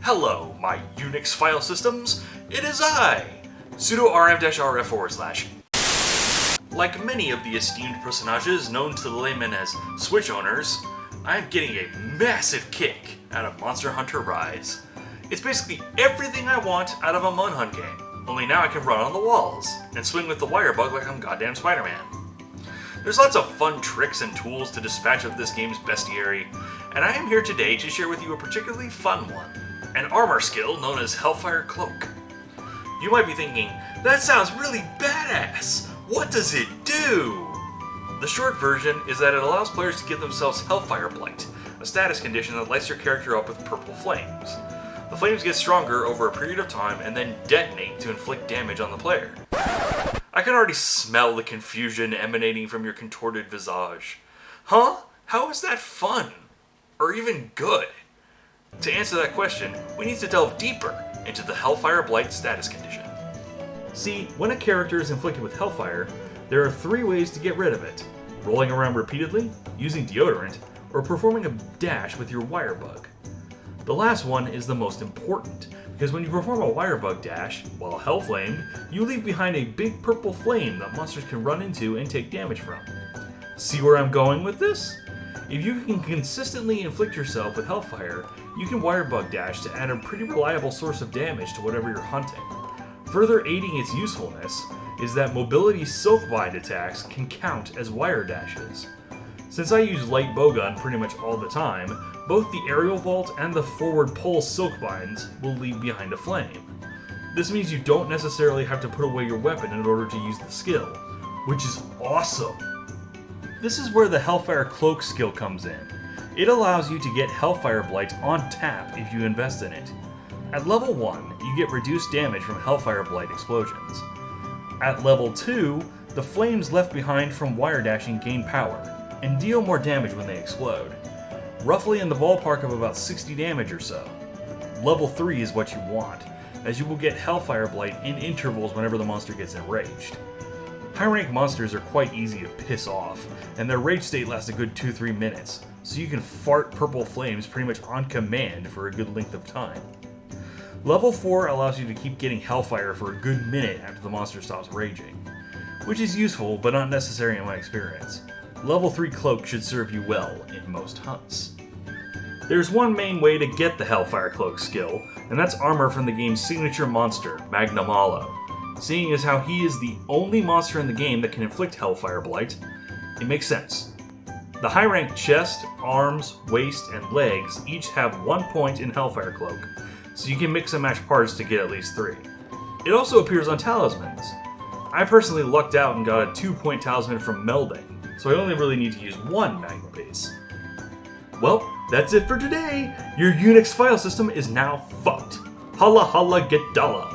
Hello, my Unix file systems. It is I, sudo rm-rf/. Like many of the esteemed personages known to the layman as Switch owners, I'm getting a massive kick out of Monster Hunter Rise. It's basically everything I want out of a Munhunt game, only now I can run on the walls and swing with the wire bug like I'm goddamn Spider-Man. There's lots of fun tricks and tools to dispatch of this game's bestiary, and I am here today to share with you a particularly fun one, an armor skill known as Hellfire Cloak. You might be thinking, that sounds really badass! What does it do? The short version is that it allows players to give themselves Hellfire Blight, a status condition that lights your character up with purple flames. The flames get stronger over a period of time and then detonate to inflict damage on the player. I can already smell the confusion emanating from your contorted visage. Huh? How is that fun? Or even good? To answer that question, we need to delve deeper into the Hellfire Blight status condition. See, when a character is inflicted with Hellfire, there are 3 ways to get rid of it: rolling around repeatedly, using deodorant, or performing a dash with your wire bug. The last one is the most important, because when you perform a wire bug dash, while hell-flamed, you leave behind a big purple flame that monsters can run into and take damage from. See where I'm going with this? If you can consistently inflict yourself with Hellfire, you can wire bug dash to add a pretty reliable source of damage to whatever you're hunting. Further aiding its usefulness is that mobility silkbind attacks can count as wire dashes. Since I use light bowgun pretty much all the time, both the aerial vault and the forward pull silkbinds will leave behind a flame. This means you don't necessarily have to put away your weapon in order to use the skill, which is awesome. This is where the Hellfire Cloak skill comes in. It allows you to get Hellfire Blight on tap if you invest in it. At level 1, you get reduced damage from Hellfire Blight explosions. At level 2, the flames left behind from wire dashing gain power, and deal more damage when they explode. Roughly in the ballpark of about 60 damage or so. Level 3 is what you want, as you will get Hellfire Blight in intervals whenever the monster gets enraged. High rank monsters are quite easy to piss off, and their rage state lasts a good 2-3 minutes, so you can fart purple flames pretty much on command for a good length of time. Level 4 allows you to keep getting Hellfire for a good minute after the monster stops raging, which is useful but not necessary in my experience. Level 3 Cloak should serve you well in most hunts. There's one main way to get the Hellfire Cloak skill, and that's armor from the game's signature monster, Magnamalo. Seeing as how he is the only monster in the game that can inflict Hellfire Blight, it makes sense. The high-ranked chest, arms, waist, and legs each have 1 point in Hellfire Cloak, so you can mix and match parts to get at least 3. It also appears on talismans. I personally lucked out and got a 2-point talisman from Melding, so I only really need to use 1 Magma Piece. Well, that's it for today! Your Unix file system is now fucked. Holla holla get dollar!